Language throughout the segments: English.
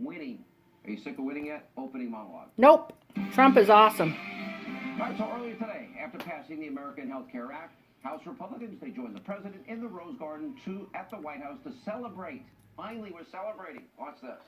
winning. Are you sick of winning yet? Opening monologue. Nope. Trump is awesome. All right, so earlier today, after passing the American Health Care Act, House Republicans, they joined the president in the Rose Garden at the White House to celebrate. Finally, we're celebrating. Watch this.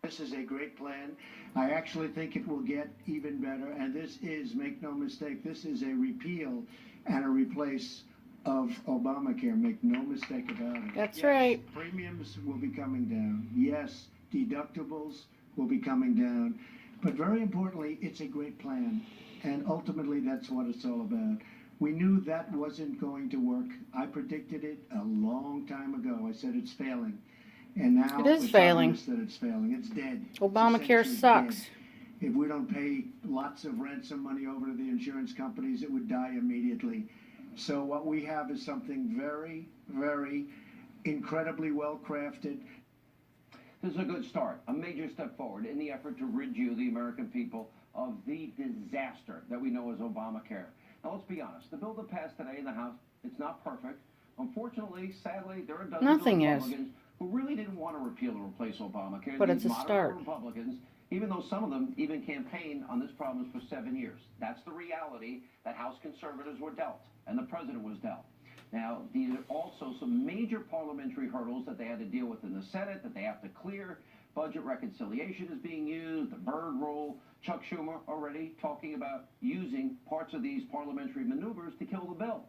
This is a great plan. I actually think it will get even better. And this is, make no mistake, this is a repeal and a replace of Obamacare. Make no mistake about it. That's yes, right. Premiums will be coming down. Yes, deductibles will be coming down. But very importantly, it's a great plan. And ultimately, that's what it's all about. We knew that wasn't going to work. I predicted it a long time ago. I said it's failing. And now it is failing. Obvious that it's failing. It's dead. Obamacare sucks. Dead. If we don't pay lots of ransom money over to the insurance companies, it would die immediately. So what we have is something very, very incredibly well crafted. This is a good start, a major step forward in the effort to rid you, the American people, of the disaster that we know as Obamacare. Now, let's be honest. The bill that passed today in the House, it's not perfect. Unfortunately, sadly, there are dozens of Republicans who really didn't want to repeal or replace Obamacare. But it's a start. Republicans, even though some of them even campaigned on this promise for 7 years. That's the reality that House conservatives were dealt, and the president was dealt. Now, these are also some major parliamentary hurdles that they had to deal with in the Senate that they have to clear. Budget reconciliation is being used, the Byrd rule. Chuck Schumer already talking about using parts of these parliamentary maneuvers to kill the bill.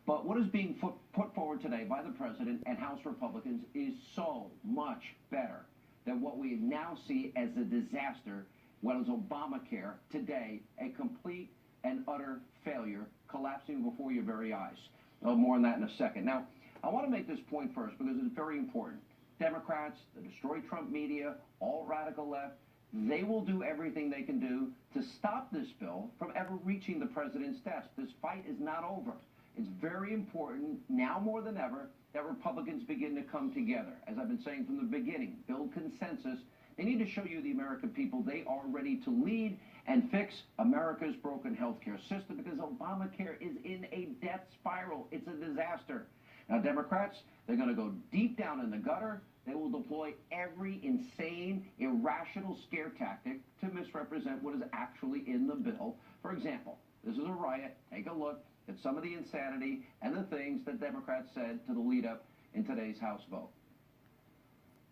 But what is being put forward today by the president and House Republicans is so much better than what we now see as a disaster, what is Obamacare today, a complete and utter failure, collapsing before your very eyes. More on that in a second. Now, I want to make this point first because it's very important. Democrats, the Destroy Trump media, all radical left, they will do everything they can do to stop this bill from ever reaching the president's desk. This fight is not over. It's very important, now more than ever, that Republicans begin to come together. As I've been saying from the beginning, build consensus. They need to show you, the American people, they are ready to lead and fix America's broken healthcare system because Obamacare is in a death spiral. It's a disaster. Now, Democrats, they're going to go deep down in the gutter. They will deploy every insane, irrational scare tactic to misrepresent what is actually in the bill. For example, this is a riot. Take a look at some of the insanity and the things that Democrats said to the lead-up in today's House vote.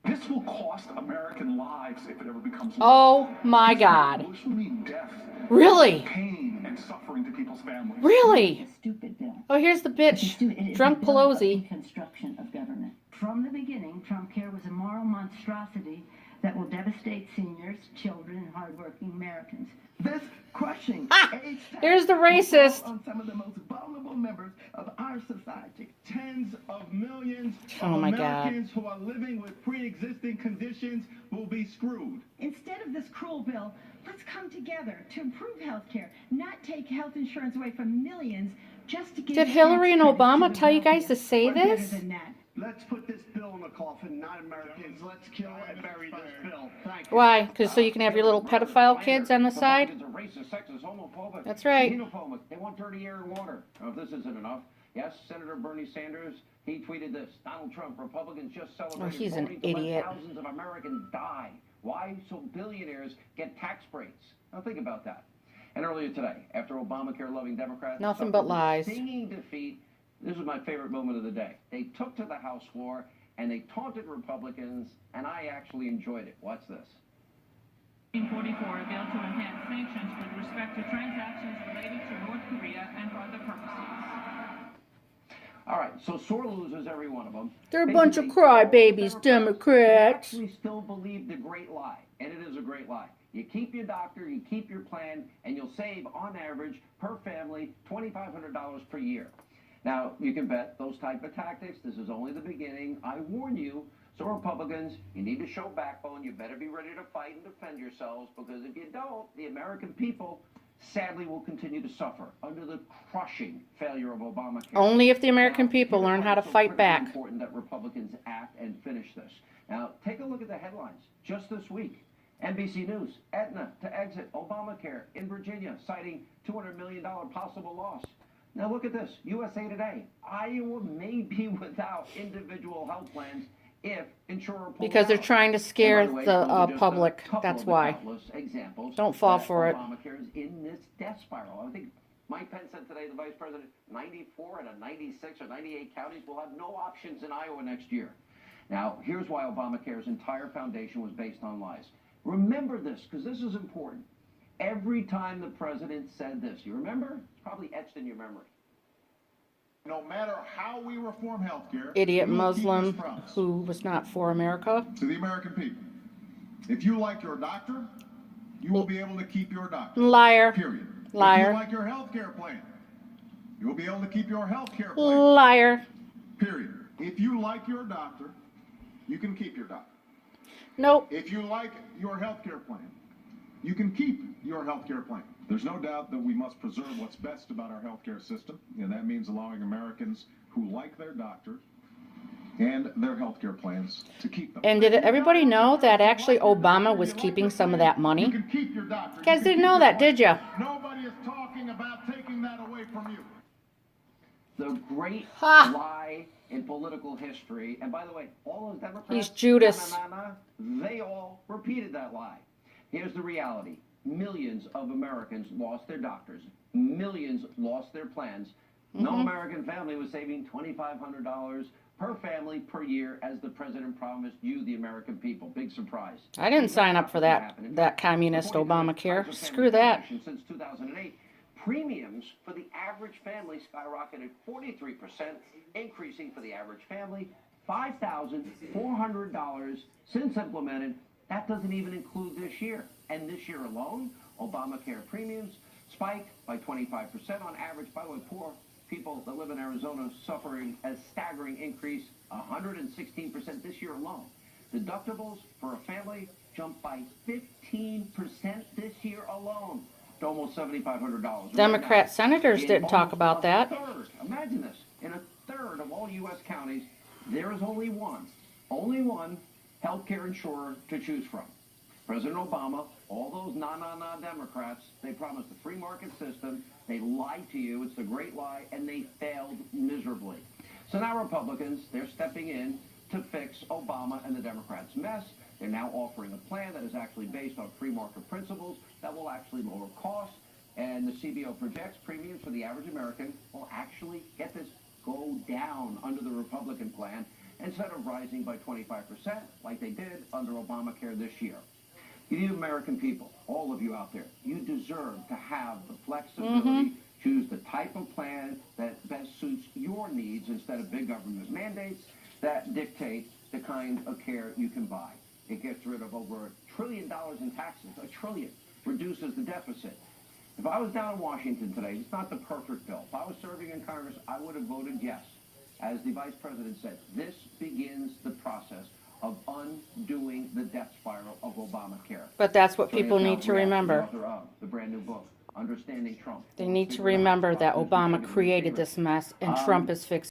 This will cost American lives if it ever becomes law. Oh my God. This will mean death. Really? Pain and suffering to people's families. Really? It's a stupid bill. Oh, here's the bitch. Drunk Pelosi. Construction of government. From the beginning, TRUMPCARE was a moral monstrosity that will devastate seniors, children, and hardworking Americans. This crushing here's the racist. On some of the most vulnerable members of our society. Tens of millions of Americans who are living with pre-existing conditions will be screwed. Instead of this cruel bill, let's come together to improve health care, not take health insurance away from millions just to give. Did Hillary and Obama tell you guys to say this? Let's put this bill in the coffin, not Americans. Let's kill and bury this bill. Thank you. Why? Because so you can have your little pedophile kids on the side? Racist, sexist, homophobic. That's right. Xenophobic. They want dirty air and water. Now, if this isn't enough, yes, Senator Bernie Sanders, he tweeted this. Donald Trump, Republicans just celebrated he's an idiot. Thousands of Americans die. Why? So billionaires get tax breaks. Now think about that. And earlier today, after Obamacare-loving Democrats nothing but lies. Stinging defeat. This was my favorite moment of the day. They took to the House floor and they taunted Republicans, and I actually enjoyed it. Watch this. 1944, a bill to enhance sanctions with respect to transactions related to North Korea and for other purposes. All right, so sore losers, every one of them. They're a bunch of crybabies, Democrats. Actually still believe the great lie, and it is a great lie. You keep your doctor, you keep your plan, and you'll save, on average, per family, $2,500 per year. Now, you can bet those type of tactics, this is only the beginning. I warn you, so Republicans, you need to show backbone. You better be ready to fight and defend yourselves, because if you don't, the American people sadly will continue to suffer under the crushing failure of Obamacare. Only if the American people learn how to fight back. It's important that Republicans act and finish this. Now, take a look at the headlines just this week. NBC News, Aetna to exit Obamacare in Virginia, citing $200 million possible loss. Now look at this, USA Today. Iowa may be without individual health plans if insurer pulls Because they're out. trying to And scare by way, the those are just a public. couple That's of the why. countless examples Don't fall that for it. Obamacare is in this death spiral. I think Mike Pence said today, the vice president, 94 out of 96 or 98 counties will have no options in Iowa next year. Now, here's why Obamacare's entire foundation was based on lies. Remember this, because this is important. Every time the president said this, you remember? It's probably etched in your memory. No matter how we reform healthcare, Idiot we will keep Muslim this promise who was not for America. to the American people. If you like your doctor, you will be able to keep your doctor. Liar. Period. Liar. If you like your healthcare plan, you will be able to keep your healthcare plan. Liar. Period. If you like your doctor, you can keep your doctor. Nope. If you like your healthcare plan, you can keep your healthcare plan. There's no doubt that we must preserve what's best about our healthcare system, and that means allowing Americans who like their doctor and their healthcare plans to keep them. And did everybody know that actually Obama was keeping some of that You money? can keep your doctor. You guys didn't know that, did you? Nobody is talking about taking that away from you. The great Ha! lie in political history, and by the way, all those Democrats, He's Judas. They all repeated that lie. Here's the reality. Millions of Americans lost their doctors. Millions lost their plans. No American family was saving $2,500 per family per year as the president promised you, the American people. Big surprise. I didn't sign up for that communist Obamacare. Screw that. Since 2008, premiums for the average family skyrocketed 43%, increasing for the average family $5,400 since implemented. That doesn't even include this year. And this year alone, Obamacare premiums spiked by 25% on average. By the way, poor people that live in Arizona suffering a staggering increase, 116% this year alone. Deductibles for a family jumped by 15% this year alone to almost $7,500. Democrat senators didn't talk about that. Imagine this. In a third of all U.S. counties, there is only one healthcare insurer to choose from. President Obama, all those Democrats, they promised a free market system. They lied to you. It's the great lie, and they failed miserably. So now Republicans, they're stepping in to fix Obama and the Democrats' mess. They're now offering a plan that is actually based on free market principles that will actually lower costs. And the CBO projects premiums for the average American will actually, get this, go down under the Republican plan instead of rising by 25% like they did under Obamacare this year. You American people, all of you out there, you deserve to have the flexibility, choose the type of plan that best suits your needs instead of big government mandates that dictate the kind of care you can buy. It gets rid of over $1 trillion in taxes, $1 trillion, reduces the deficit. If I was down in Washington today, it's not the perfect bill. If I was serving in Congress, I would have voted yes. As the vice president said, this begins the process of undoing the death spiral of Obamacare. But that's what people need to remember. The author of the brand new book, Understanding Trump. They need to remember that Obama created this mess and Trump is fixing